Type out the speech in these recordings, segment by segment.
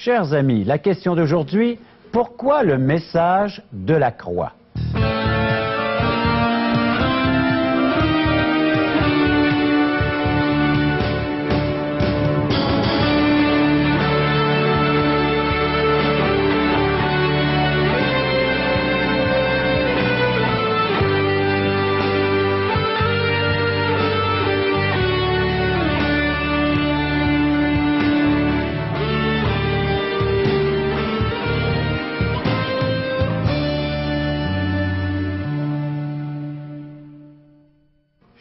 Chers amis, la question d'aujourd'hui, pourquoi le message de la croix?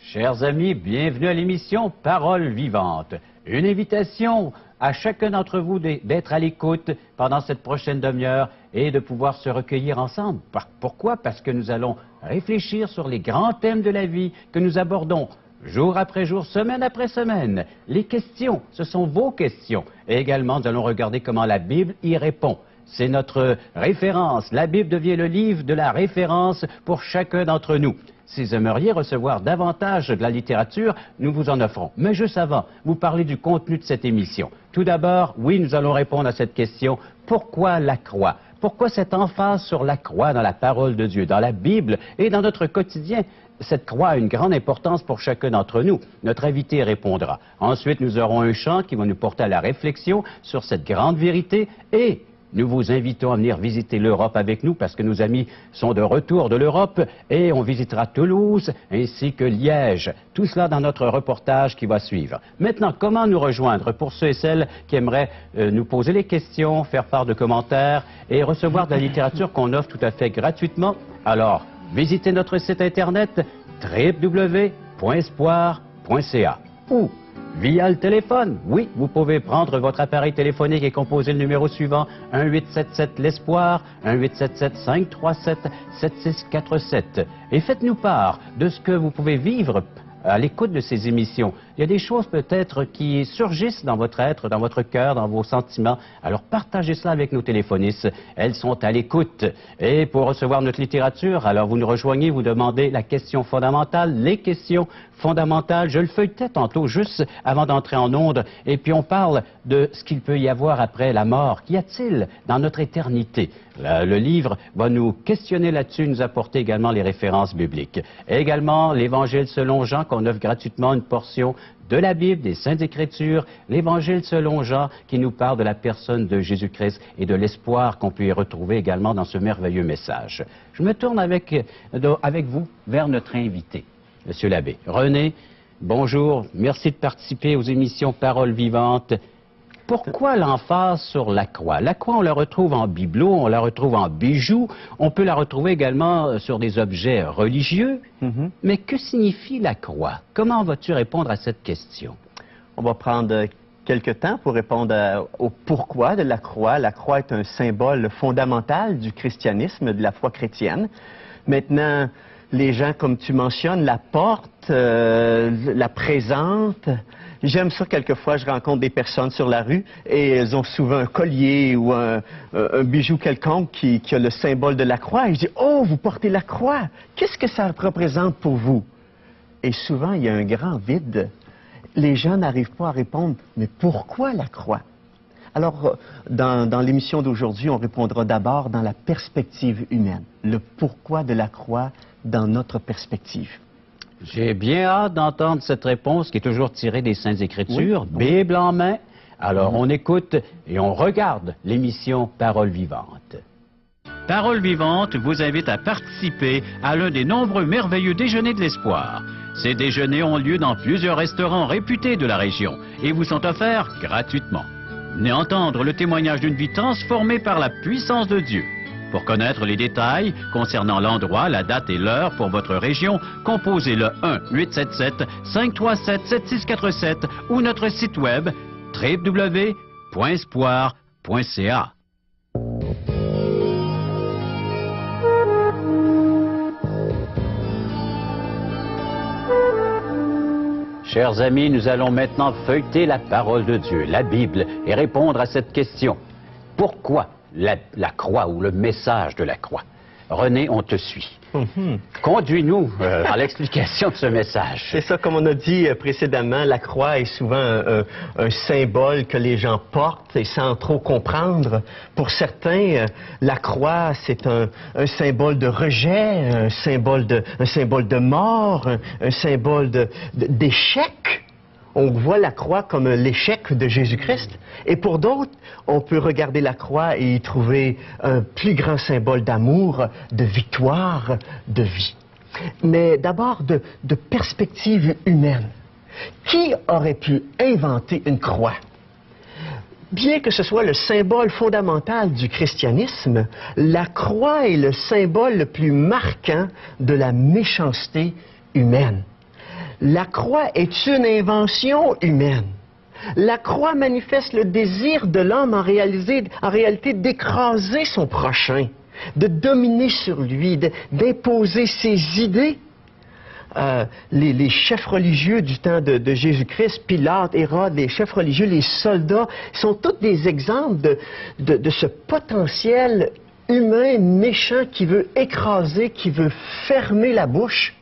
Chers amis, bienvenue à l'émission Parole vivante. Une invitation à chacun d'entre vous d'être à l'écoute pendant cette prochaine demi-heure et de pouvoir se recueillir ensemble. Pourquoi? Parce que nous allons réfléchir sur les grands thèmes de la vie que nous abordons jour après jour, semaine après semaine. Les questions, ce sont vos questions. Et également, nous allons regarder comment la Bible y répond. C'est notre référence. La Bible devient le livre de la référence pour chacun d'entre nous. Si vous aimeriez recevoir davantage de la littérature, nous vous en offrons. Mais juste avant, vous parlez du contenu de cette émission. Tout d'abord, oui, nous allons répondre à cette question. Pourquoi la croix? Pourquoi cette emphase sur la croix dans la parole de Dieu, dans la Bible et dans notre quotidien? Cette croix a une grande importance pour chacun d'entre nous. Notre invité répondra. Ensuite, nous aurons un chant qui va nous porter à la réflexion sur cette grande vérité et nous vous invitons à venir visiter l'Europe avec nous parce que nos amis sont de retour de l'Europe et on visitera Toulouse ainsi que Liège. Tout cela dans notre reportage qui va suivre. Maintenant, comment nous rejoindre pour ceux et celles qui aimeraient nous poser les questions, faire part de commentaires et recevoir de la littérature qu'on offre tout à fait gratuitement? Alors, visitez notre site internet www.espoir.ca ou via le téléphone. Oui, vous pouvez prendre votre appareil téléphonique et composer le numéro suivant 1-877-l'Espoir, 1-877-537-7647. Et faites-nous part de ce que vous pouvez vivre à l'écoute de ces émissions. Il y a des choses peut-être qui surgissent dans votre être, dans votre cœur, dans vos sentiments. Alors partagez cela avec nos téléphonistes. Elles sont à l'écoute. Et pour recevoir notre littérature, alors vous nous rejoignez, vous demandez la question fondamentale, les questions fondamentales. Je le feuilletais tantôt, juste avant d'entrer en onde. Et puis on parle de ce qu'il peut y avoir après la mort. Qu'y a-t-il dans notre éternité? Le livre va nous questionner là-dessus, nous apporter également les références bibliques. Et également l'Évangile selon Jean, qu'on offre gratuitement une portion de la Bible, des Saintes Écritures, l'Évangile selon Jean, qui nous parle de la personne de Jésus-Christ et de l'espoir qu'on peut y retrouver également dans ce merveilleux message. Je me tourne avec vous vers notre invité, Monsieur l'abbé. René, bonjour, merci de participer aux émissions Paroles vivantes. Pourquoi l'emphase sur la croix? La croix, on la retrouve en bibelot, on la retrouve en bijoux, on peut la retrouver également sur des objets religieux. Mais que signifie la croix? Comment vas-tu répondre à cette question? On va prendre quelques temps pour répondre au pourquoi de la croix. La croix est un symbole fondamental du christianisme, de la foi chrétienne. Maintenant, les gens, comme tu mentionnes, la portent, la présentent. J'aime ça quelquefois, je rencontre des personnes sur la rue et elles ont souvent un collier ou un bijou quelconque qui a le symbole de la croix. Et je dis, oh, vous portez la croix, qu'est-ce que ça représente pour vous? Et souvent, il y a un grand vide. Les gens n'arrivent pas à répondre, mais pourquoi la croix? Alors, dans l'émission d'aujourd'hui, on répondra d'abord dans la perspective humaine, le pourquoi de la croix dans notre perspective. J'ai bien hâte d'entendre cette réponse qui est toujours tirée des Saintes Écritures, oui. Bible en main. Alors on écoute et on regarde l'émission Paroles vivantes. Paroles vivantes vous invite à participer à l'un des nombreux merveilleux déjeuners de l'espoir. Ces déjeuners ont lieu dans plusieurs restaurants réputés de la région et vous sont offerts gratuitement. Venez entendre le témoignage d'une vie transformée par la puissance de Dieu. Pour connaître les détails concernant l'endroit, la date et l'heure pour votre région, composez le 1-877-537-7647 ou notre site web www.espoir.ca. Chers amis, nous allons maintenant feuilleter la parole de Dieu, la Bible, et répondre à cette question. Pourquoi la croix ou le message de la croix? René, on te suit. Conduis-nous dans l'explication de ce message. C'est ça, comme on a dit précédemment, la croix est souvent un symbole que les gens portent et sans trop comprendre. Pour certains, la croix, c'est un symbole de rejet, un symbole de mort, un symbole d'échec. On voit la croix comme l'échec de Jésus-Christ. Et pour d'autres, on peut regarder la croix et y trouver un plus grand symbole d'amour, de victoire, de vie. Mais d'abord, de perspective humaine. Qui aurait pu inventer une croix? Bien que ce soit le symbole fondamental du christianisme, la croix est le symbole le plus marquant de la méchanceté humaine. La croix est une invention humaine. La croix manifeste le désir de l'homme en réalité d'écraser son prochain, de dominer sur lui, d'imposer ses idées. Les chefs religieux du temps de Jésus-Christ, Pilate, Hérode, les chefs religieux, les soldats, sont tous des exemples de ce potentiel humain méchant qui veut écraser, qui veut fermer la bouche.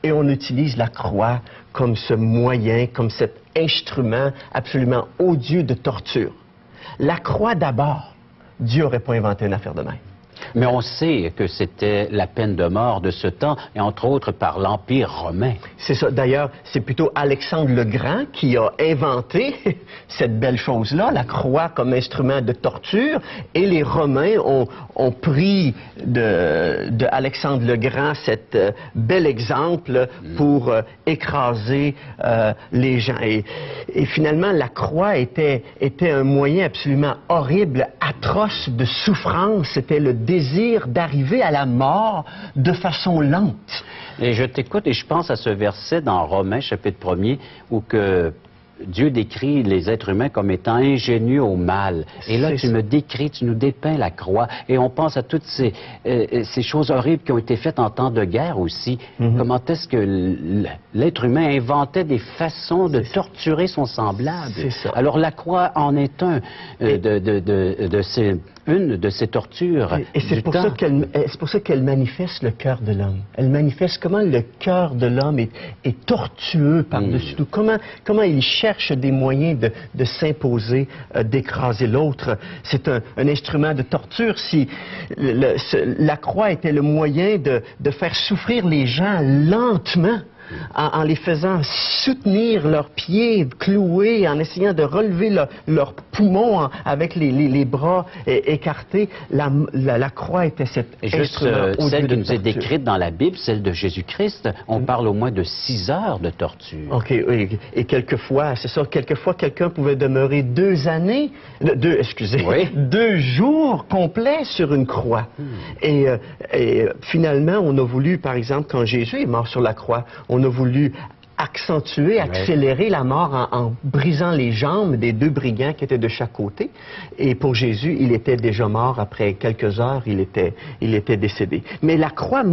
Et on utilise la croix comme ce moyen, comme cet instrument absolument odieux de torture. La croix d'abord, Dieu n'aurait pas inventé une affaire de même. Mais on sait que c'était la peine de mort de ce temps, et entre autres par l'Empire romain. C'est ça. D'ailleurs, c'est plutôt Alexandre le Grand qui a inventé cette belle chose-là, la croix comme instrument de torture, et les Romains ont pris de Alexandre le Grand cet bel exemple pour écraser les gens. Et finalement, la croix était un moyen absolument horrible, atroce de souffrance. C'était le désir d'arriver à la mort de façon lente. Et je t'écoute et je pense à ce verset dans Romains, chapitre 1er, où que Dieu décrit les êtres humains comme étant ingénieux au mal. Et là, tu me décris, tu nous dépeins la croix. Et on pense à toutes ces choses horribles qui ont été faites en temps de guerre aussi. Comment est-ce que l'être humain inventait des façons de torturer son semblable? Alors la croix en est une de ces tortures. Et c'est pour ça qu'elle manifeste le cœur de l'homme. Elle manifeste comment le cœur de l'homme est tortueux par-dessus tout. Comment il cherche des moyens de s'imposer, d'écraser l'autre. C'est un instrument de torture. Si la croix était le moyen de faire souffrir les gens lentement, en les faisant soutenir leurs pieds cloués, en essayant de relever leurs poumons avec les bras écartés, la croix était cet instrument odieux de torture. Celle qui nous est décrite dans la Bible, celle de Jésus-Christ, on parle au moins de 6 heures de torture. OK, oui. Et quelquefois, c'est ça, quelquefois quelqu'un pouvait demeurer 2 jours complets sur une croix. Et finalement, on a voulu, par exemple, quand Jésus est mort sur la croix, on a voulu accentuer, accélérer la mort en brisant les jambes des 2 brigands qui étaient de chaque côté. Et pour Jésus, il était déjà mort. Après quelques heures, il était décédé. Mais la croix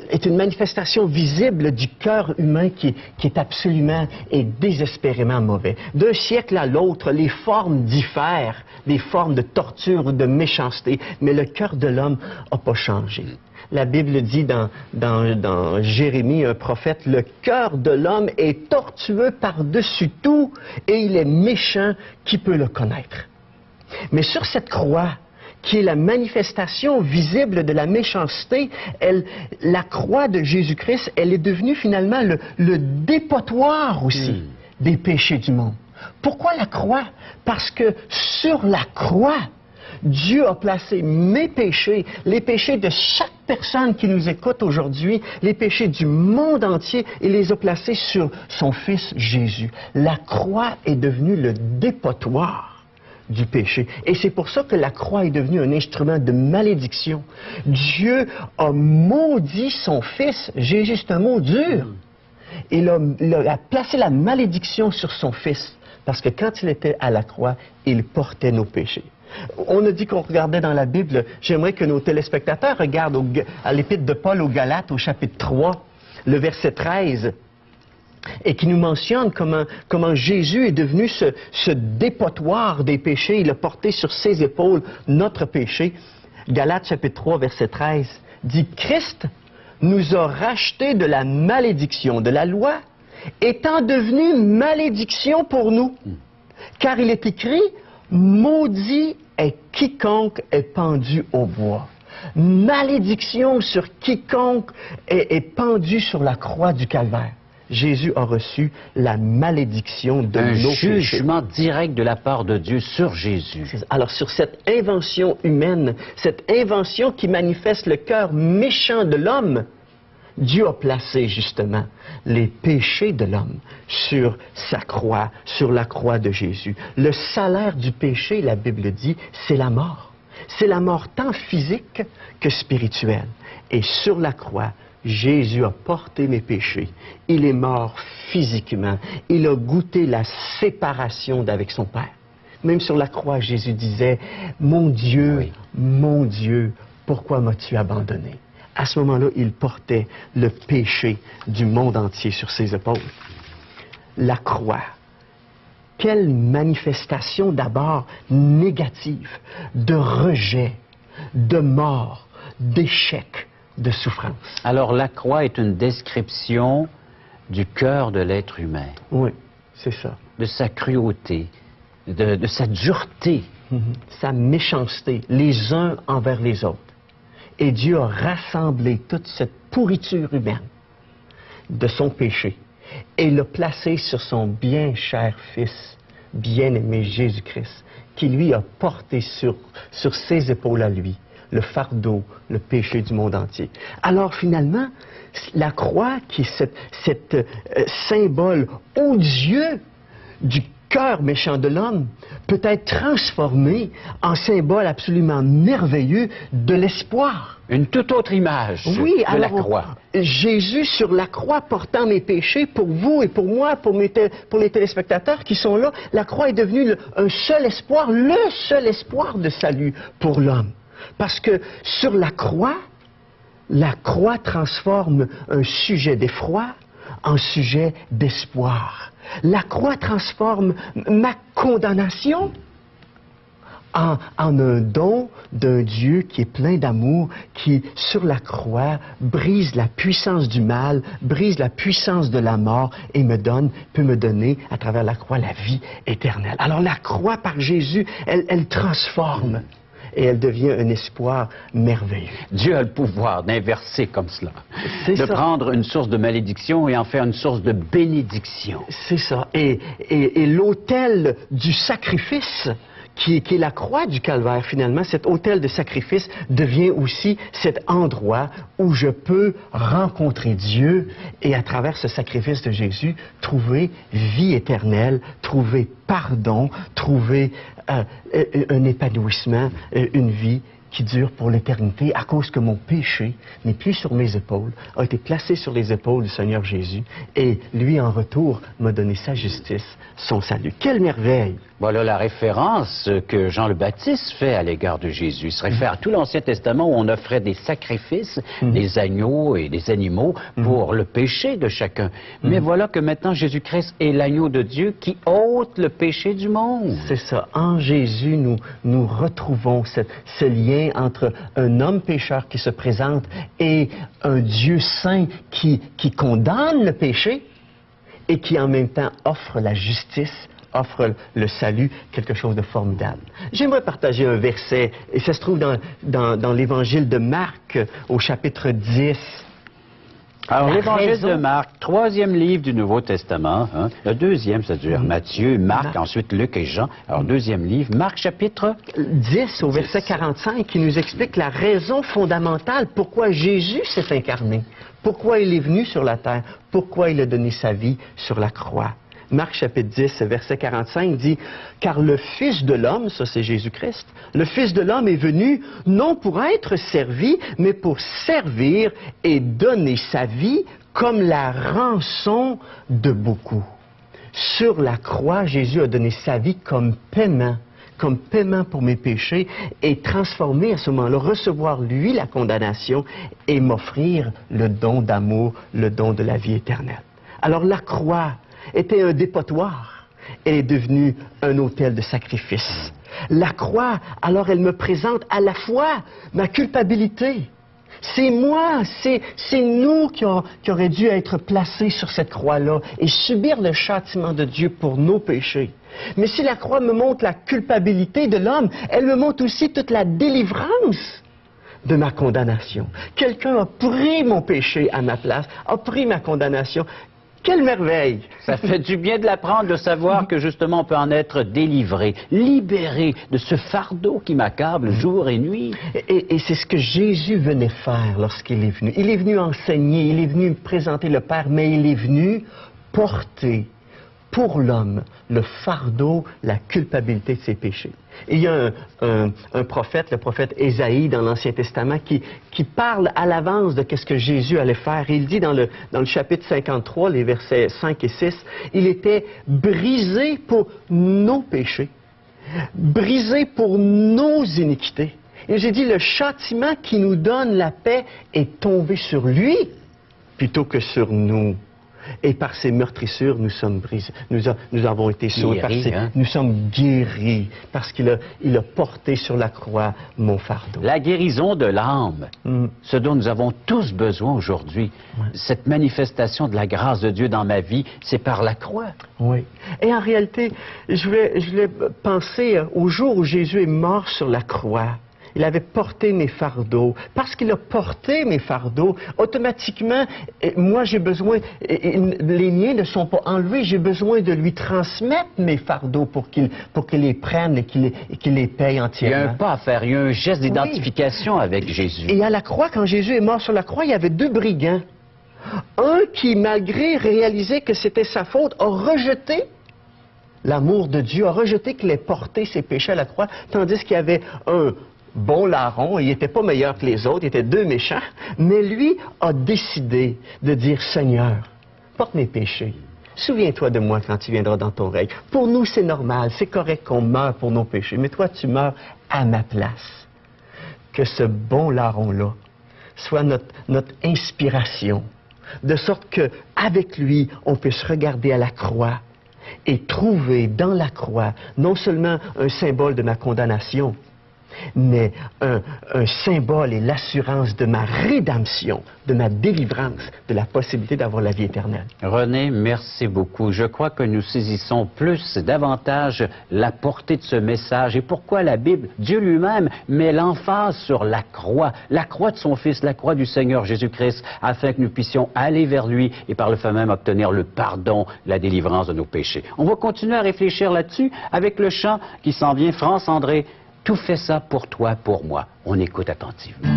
est une manifestation visible du cœur humain qui est absolument et désespérément mauvais. D'un siècle à l'autre, les formes diffèrent, des formes de torture ou de méchanceté, mais le cœur de l'homme n'a pas changé. La Bible dit dans Jérémie, un prophète, « Le cœur de l'homme est tortueux par-dessus tout, et il est méchant, qui peut le connaître? » Mais sur cette croix, qui est la manifestation visible de la méchanceté, la croix de Jésus-Christ, elle est devenue finalement le dépotoir aussi des péchés du monde. Pourquoi la croix? Parce que sur la croix, Dieu a placé mes péchés, les péchés de chaque personne qui nous écoute aujourd'hui, les péchés du monde entier, il les a placés sur son Fils Jésus. La croix est devenue le dépotoir du péché. Et c'est pour ça que la croix est devenue un instrument de malédiction. Dieu a maudit son Fils. Jésus, c'est un mot dur. Il a placé la malédiction sur son Fils. Parce que quand il était à la croix, il portait nos péchés. On a dit qu'on regardait dans la Bible. J'aimerais que nos téléspectateurs regardent à l'Épître de Paul aux Galates, au chapitre 3, le verset 13, et qui nous mentionne comment Jésus est devenu ce dépotoir des péchés. Il a porté sur ses épaules notre péché. Galates, chapitre 3, verset 13. dit Christ nous a rachetés de la malédiction de la loi, étant devenu malédiction pour nous. Car il est écrit, maudit est quiconque est pendu au bois. Malédiction sur quiconque est pendu sur la croix du calvaire. Jésus a reçu la malédiction de nos péchés. Un jugement direct de la part de Dieu sur Jésus. Alors sur cette invention humaine, cette invention qui manifeste le cœur méchant de l'homme, Dieu a placé justement les péchés de l'homme sur sa croix, sur la croix de Jésus. Le salaire du péché, la Bible dit, c'est la mort. C'est la mort tant physique que spirituelle. Et sur la croix, Jésus a porté mes péchés. Il est mort physiquement. Il a goûté la séparation d'avec son Père. Même sur la croix, Jésus disait, « Mon Dieu, pourquoi m'as-tu abandonné? » À ce moment-là, il portait le péché du monde entier sur ses épaules. La croix, quelle manifestation d'abord négative, de rejet, de mort, d'échec, de souffrance. Alors la croix est une description du cœur de l'être humain. Oui, c'est ça. De sa cruauté, de sa dureté. Sa méchanceté, les uns envers les autres. Et Dieu a rassemblé toute cette pourriture humaine de son péché et l'a placé sur son bien cher Fils, bien-aimé Jésus-Christ, qui lui a porté sur ses épaules à lui le fardeau, le péché du monde entier. Alors finalement, la croix, qui est cette symbole odieux du cœur méchant de l'homme, peut être transformée en symbole absolument merveilleux de l'espoir. Une toute autre image de la croix. Jésus sur la croix portant mes péchés pour vous et pour moi, pour les téléspectateurs qui sont là, la croix est devenue un seul espoir, le seul espoir de salut pour l'homme. Parce que sur la croix transforme un sujet d'effroi en sujet d'espoir. La croix transforme ma condamnation en un don d'un Dieu qui est plein d'amour, qui, sur la croix, brise la puissance du mal, brise la puissance de la mort et peut me donner, à travers la croix, la vie éternelle. Alors la croix, par Jésus, elle transforme. Et elle devient un espoir merveilleux. Dieu a le pouvoir d'inverser comme cela, de prendre une source de malédiction et en faire une source de bénédiction. C'est ça. Et l'autel du sacrifice, qui est la croix du calvaire, finalement, cet autel de sacrifice devient aussi cet endroit où je peux rencontrer Dieu et, à travers ce sacrifice de Jésus, trouver vie éternelle, trouver pardon, trouver un épanouissement, une vie qui dure pour l'éternité à cause que mon péché n'est plus sur mes épaules, a été placé sur les épaules du Seigneur Jésus et lui, en retour, m'a donné sa justice, son salut. Quelle merveille! Voilà la référence que Jean le Baptiste fait à l'égard de Jésus. Il se réfère à tout l'Ancien Testament où on offrait des sacrifices, des agneaux et des animaux pour le péché de chacun. Mais voilà que maintenant Jésus-Christ est l'agneau de Dieu qui ôte le péché du monde. C'est ça. En Jésus, nous retrouvons ce lien entre un homme pécheur qui se présente et un Dieu saint qui condamne le péché et qui en même temps offre la justice, offre le salut, quelque chose de formidable. J'aimerais partager un verset, et ça se trouve dans l'évangile de Marc, au chapitre 10. Alors, l'évangile de Marc, 3e livre du Nouveau Testament, hein, le 2e, ça dure Matthieu, Marc, ensuite Luc et Jean. Alors, 2e livre, Marc chapitre 10, au verset 45, qui nous explique la raison fondamentale pourquoi Jésus s'est incarné, pourquoi il est venu sur la terre, pourquoi il a donné sa vie sur la croix. Marc chapitre 10, verset 45 dit « Car le Fils de l'homme, ça c'est Jésus-Christ, le Fils de l'homme est venu non pour être servi, mais pour servir et donner sa vie comme la rançon de beaucoup. » Sur la croix, Jésus a donné sa vie comme paiement pour mes péchés et transformer à ce moment-là, recevoir lui la condamnation et m'offrir le don d'amour, le don de la vie éternelle. Alors la croix était un dépotoir, elle est devenue un autel de sacrifice. La croix, alors elle me présente à la fois ma culpabilité, C'est moi, c'est nous qui auraient dû être placés sur cette croix-là et subir le châtiment de Dieu pour nos péchés. Mais si la croix me montre la culpabilité de l'homme, elle me montre aussi toute la délivrance de ma condamnation. Quelqu'un a pris mon péché à ma place, a pris ma condamnation. Quelle merveille! Ça fait du bien de l'apprendre, de savoir que justement on peut en être délivré, libéré de ce fardeau qui m'accable jour et nuit. Et c'est ce que Jésus venait faire lorsqu'il est venu. Il est venu enseigner, il est venu présenter le Père, mais il est venu porter pour l'homme le fardeau, la culpabilité de ses péchés. Et il y a un prophète, le prophète Ésaïe dans l'Ancien Testament, qui parle à l'avance de ce que Jésus allait faire. Il dit dans le chapitre 53, les versets 5 et 6, il était brisé pour nos péchés, brisé pour nos iniquités. Et j'ai dit, le châtiment qui nous donne la paix est tombé sur lui plutôt que sur nous. Et par ses meurtrissures, nous sommes brisés. Nous avons été sauvés. Nous sommes guéris parce qu'il a porté sur la croix mon fardeau. La guérison de l'âme, ce dont nous avons tous besoin aujourd'hui, cette manifestation de la grâce de Dieu dans ma vie, c'est par la croix. Oui. Et en réalité, je voulais penser au jour où Jésus est mort sur la croix. Il avait porté mes fardeaux. Parce qu'il a porté mes fardeaux, automatiquement, moi j'ai besoin, les miens ne sont pas enlevés, j'ai besoin de lui transmettre mes fardeaux pour qu'il les prenne et qu'il les paye entièrement. Il y a un pas à faire, il y a un geste d'identification avec Jésus. Et à la croix, quand Jésus est mort sur la croix, il y avait deux brigands. Un qui, malgré réaliser que c'était sa faute, a rejeté l'amour de Dieu, a rejeté qu'il ait porté ses péchés à la croix, tandis qu'il y avait un bon larron, il n'était pas meilleur que les autres, il était deux méchants, mais lui a décidé de dire, Seigneur, porte mes péchés. Souviens-toi de moi quand tu viendras dans ton règne. Pour nous, c'est normal, c'est correct qu'on meure pour nos péchés, mais toi, tu meurs à ma place. Que ce bon larron-là soit notre inspiration, de sorte qu'avec lui, on puisse regarder à la croix et trouver dans la croix non seulement un symbole de ma condamnation, mais un symbole et l'assurance de ma rédemption, de ma délivrance, de la possibilité d'avoir la vie éternelle. René, merci beaucoup. Je crois que nous saisissons davantage la portée de ce message et pourquoi la Bible, Dieu lui-même, met l'emphase sur la croix de son Fils, la croix du Seigneur Jésus-Christ, afin que nous puissions aller vers lui et par le fait même obtenir le pardon, la délivrance de nos péchés. On va continuer à réfléchir là-dessus avec le chant qui s'en vient, France André. Tout fait ça pour toi, pour moi. On écoute attentivement.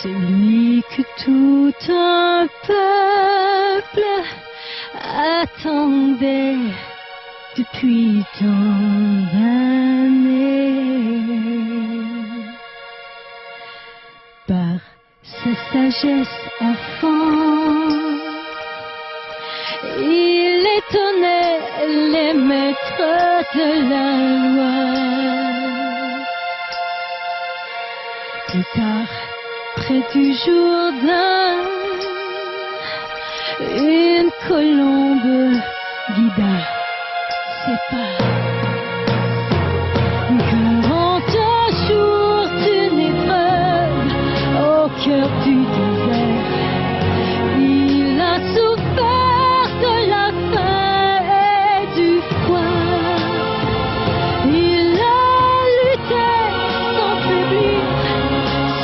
Celui que tout un peuple attendait depuis tant d'années. Par sa sagesse enfant, il étonnait les maîtres de la loi. Plus tard, près du Jourdain, une colombe guida ses pas. Quand un jour d'une épreuve au cœur du désert, il a souffert de la faim et du froid. Il a lutté sans faiblir,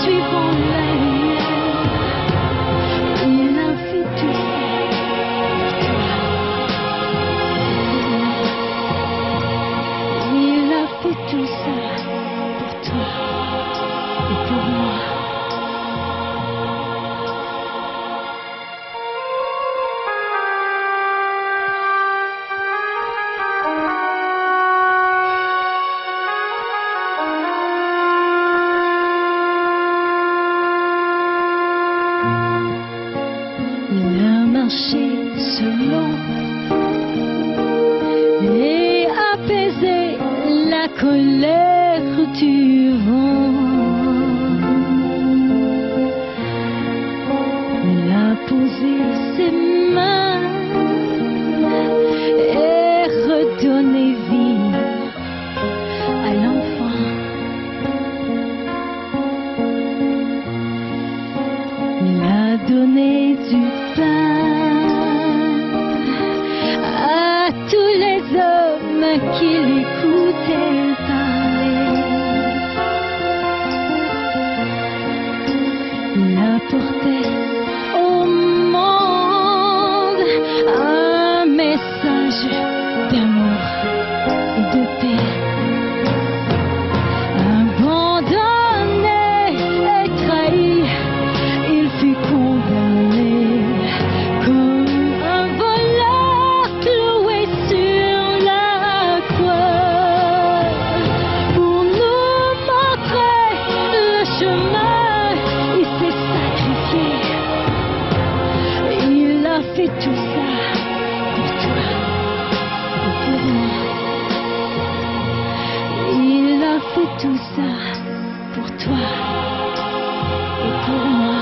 suivant la lumière. Il a fait tout l'air du vent. Il a posé ses mains et redonné vie à l'enfant. Il a donné du pain à tous les hommes qui l'écoutaient parler. Il apportait au monde un message d'amour et de paix. Abandonné et trahi, il fut condamné comme un voleur cloué sur la croix. Pour nous montrer le chemin, il s'est sacrifié. Il a fait tout ça pour toi et pour moi. Il a fait tout ça pour toi et pour moi.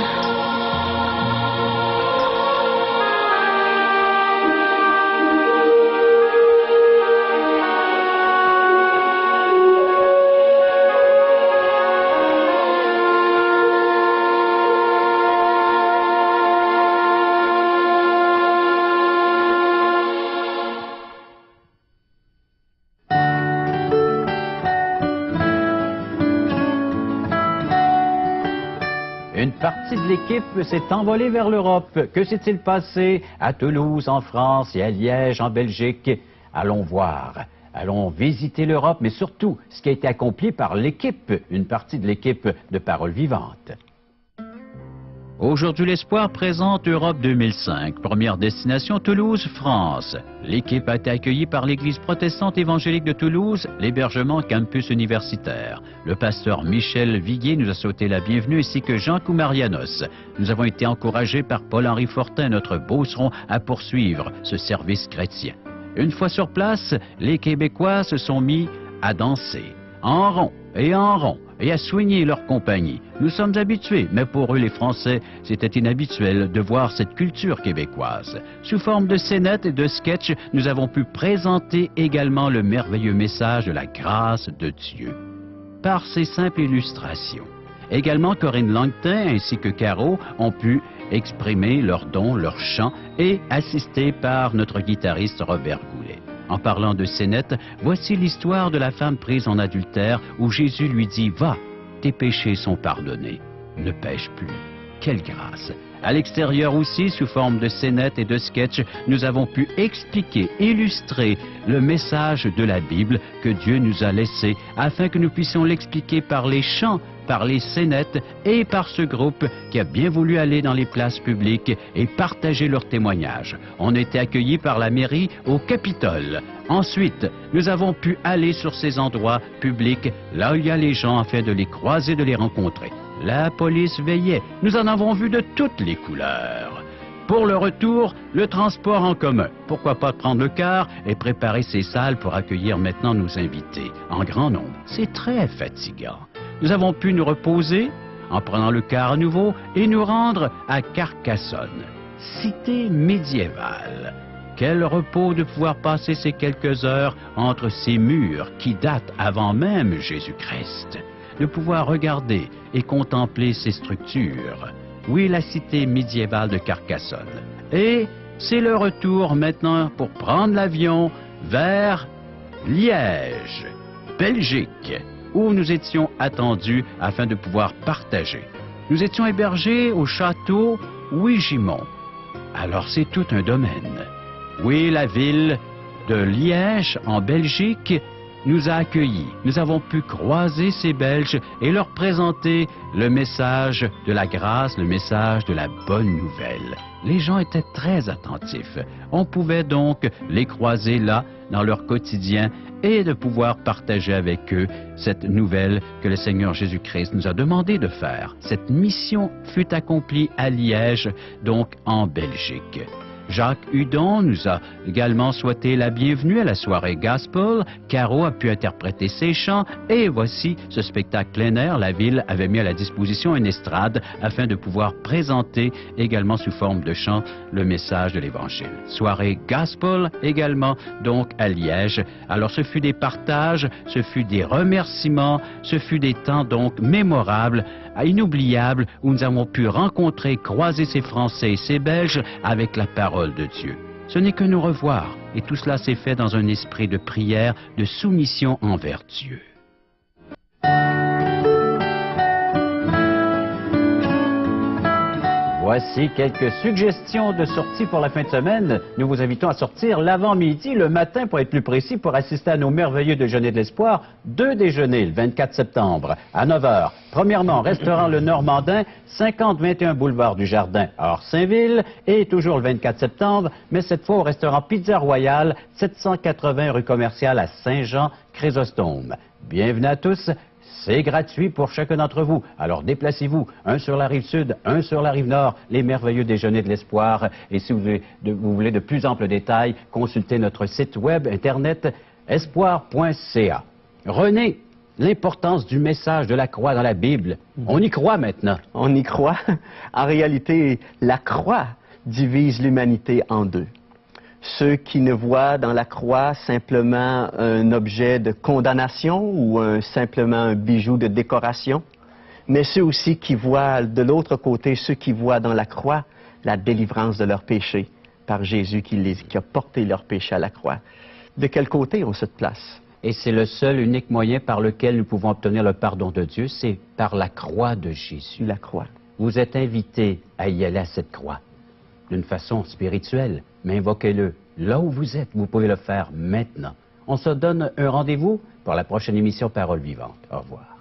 Une partie de l'équipe s'est envolée vers l'Europe. Que s'est-il passé à Toulouse en France et à Liège en Belgique? Allons voir. Allons visiter l'Europe, mais surtout ce qui a été accompli par l'équipe, une partie de l'équipe de Parole Vivante. Aujourd'hui, l'Espoir présente Europe 2005, première destination Toulouse, France. L'équipe a été accueillie par l'Église protestante évangélique de Toulouse, l'hébergement campus universitaire. Le pasteur Michel Viguier nous a souhaité la bienvenue, ainsi que Jean Koumarianos. Nous avons été encouragés par Paul-Henri Fortin, notre beauceron, à poursuivre ce service chrétien. Une fois sur place, les Québécois se sont mis à danser, en rond, et à soigner leur compagnie. Nous sommes habitués, mais pour eux les Français, c'était inhabituel de voir cette culture québécoise. Sous forme de scénettes et de sketchs, nous avons pu présenter également le merveilleux message de la grâce de Dieu. Par ces simples illustrations. Également, Corinne Langtin ainsi que Caro ont pu exprimer leurs dons, leurs chants et assistés par notre guitariste Robert Goulet. En parlant de scénettes, voici l'histoire de la femme prise en adultère où Jésus lui dit « Va, tes péchés sont pardonnés, ne pêche plus ». Quelle grâce! À l'extérieur aussi, sous forme de scénettes et de sketchs, nous avons pu expliquer, illustrer le message de la Bible que Dieu nous a laissé afin que nous puissions l'expliquer par les chants, par les scénettes et par ce groupe qui a bien voulu aller dans les places publiques et partager leurs témoignages. On a été accueillis par la mairie au Capitole. Ensuite, nous avons pu aller sur ces endroits publics, là où il y a les gens, afin de les croiser, de les rencontrer. La police veillait. Nous en avons vu de toutes les couleurs. Pour le retour, le transport en commun. Pourquoi pas prendre le car et préparer ces salles pour accueillir maintenant nos invités en grand nombre. C'est très fatigant. Nous avons pu nous reposer en prenant le car à nouveau et nous rendre à Carcassonne, cité médiévale. Quel repos de pouvoir passer ces quelques heures entre ces murs qui datent avant même Jésus-Christ. De pouvoir regarder et contempler ces structures. Oui, la cité médiévale de Carcassonne. Et c'est le retour maintenant pour prendre l'avion vers Liège, Belgique, où nous étions attendus afin de pouvoir partager. Nous étions hébergés au château Ouigimont. Alors c'est tout un domaine. Oui, la ville de Liège, en Belgique, nous a accueillis. Nous avons pu croiser ces Belges et leur présenter le message de la grâce, le message de la bonne nouvelle. Les gens étaient très attentifs. On pouvait donc les croiser là, dans leur quotidien, et de pouvoir partager avec eux cette nouvelle que le Seigneur Jésus-Christ nous a demandé de faire. Cette mission fut accomplie à Liège, donc en Belgique. Jacques Hudon nous a également souhaité la bienvenue à la soirée Gospel. Caro a pu interpréter ses chants et voici ce spectacle plein air. La ville avait mis à la disposition une estrade afin de pouvoir présenter également sous forme de chant le message de l'Évangile. Soirée Gospel également donc à Liège. Alors ce fut des partages, ce fut des remerciements, ce fut des temps donc mémorables, inoubliables où nous avons pu rencontrer, croiser ces Français et ces Belges avec la parole de Dieu. Ce n'est que nous revoir et tout cela s'est fait dans un esprit de prière, de soumission envers Dieu. Voici quelques suggestions de sorties pour la fin de semaine. Nous vous invitons à sortir l'avant-midi, le matin pour être plus précis, pour assister à nos merveilleux déjeuners de l'espoir. 2 déjeuners le 24 septembre à 9 h. Premièrement, restaurant Le Normandin, 50-21 boulevard du Jardin à Orsainville. Et toujours le 24 septembre, mais cette fois au restaurant Pizza Royale, 780 rue Commerciale à Saint-Jean-Chrysostome. Bienvenue à tous. C'est gratuit pour chacun d'entre vous. Alors déplacez-vous, un sur la rive sud, un sur la rive nord, les merveilleux déjeuners de l'espoir. Et si vous voulez de plus amples détails, consultez notre site web internet espoir.ca. René, l'importance du message de la croix dans la Bible, on y croit maintenant. On y croit. En réalité, la croix divise l'humanité en deux. Ceux qui ne voient dans la croix simplement un objet de condamnation ou simplement un bijou de décoration, mais ceux aussi qui voient de l'autre côté, ceux qui voient dans la croix la délivrance de leurs péchés par Jésus qui a porté leurs péchés à la croix. De quel côté on se place? Et c'est le seul unique moyen par lequel nous pouvons obtenir le pardon de Dieu, c'est par la croix de Jésus. La croix. Vous êtes invités à y aller à cette croix, d'une façon spirituelle, mais invoquez-le. Là où vous êtes, vous pouvez le faire maintenant. On se donne un rendez-vous pour la prochaine émission Parole vivante. Au revoir.